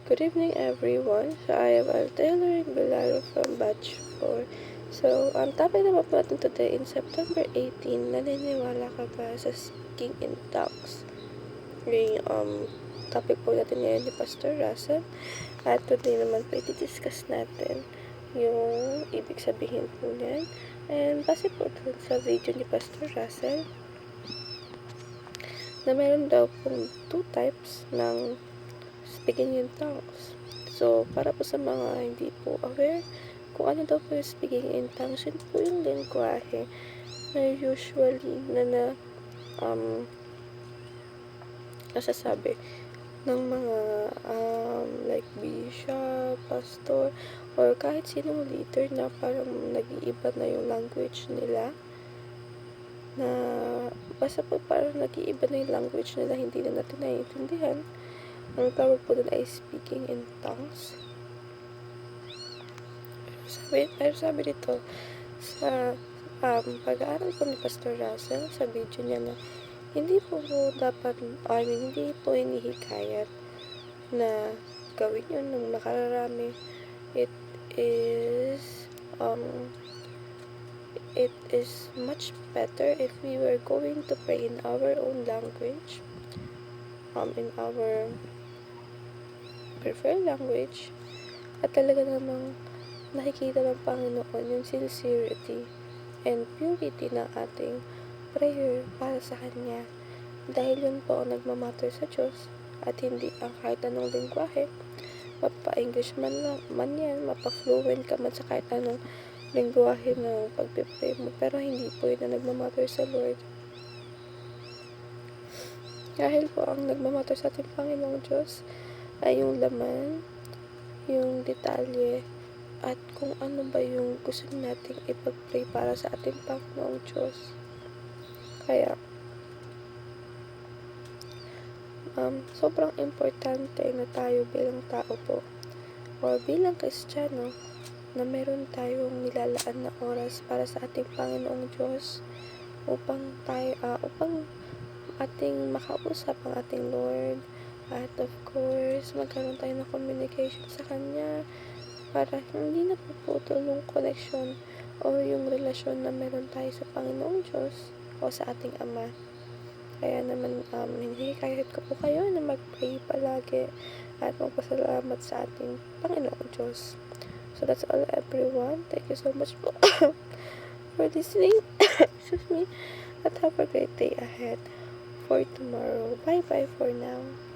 Good evening, everyone. So, I am Taylor Bilaro from Batch 4. So, ang topic naman po natin today in September 18, naniniwala ka ba sa speaking in tongues? Yung topic po natin ngayon ni Pastor Russell. At today naman po i-discuss natin yung ibig sabihin po niyan. And base po dun sa video ni Pastor Russell, na meron daw pong 2 types ng speaking in tongues. So, para po sa mga hindi po aware, kung ano daw po yung speaking in tongues, yun po yung lengguwahe na usually nasasabi ng mga like bishop, pastor, or kahit sinong leader na parang nag-iiba na yung language nila, na basta po parang nag-iiba na yung language nila, hindi na natin naiintindihan. Ang tawag po doon ay speaking in tongues. Sabi dito sa pag-aaral po ni Pastor Russell sa video niya na hindi po dapat, hindi po hinihikayat na gawin yun ng nakararami. It is much better if we were going to pray in our own language, in our preferred language, at talaga namang nakikita ng Panginoon yung sincerity and purity ng ating prayer para sa Kanya. Dahil yun po ang nagmamatter sa Diyos at hindi ang kahit anong lingwahe. Mapa-English man yan, mapa-fluent ka man sa kahit anong lingwahe ng pagpipray mo, pero hindi po yun ang nagmamatter sa Lord. Dahil po ang nagmamatter sa ating Panginoong Diyos ay yung laman, yung detalye, at kung ano ba yung gusto nating ipag-pray para sa ating Panginoong Diyos. Kaya, sobrang importante na tayo bilang tao po, o bilang Kristiyano, na meron tayong nilalaan na oras para sa ating Panginoong Diyos upang ating makausap ang ating Lord. At of course, magkaroon tayo ng communication sa Kanya para hindi napuputol yung connection o yung relasyon na meron tayo sa Panginoong Diyos o sa ating Ama. Kaya naman, hinihikayat ko po kayo na mag-pray palagi at magpasalamat sa ating Panginoong Diyos. So that's all, everyone. Thank you so much po for listening. Excuse me. At have a great day ahead for tomorrow. Bye-bye for now.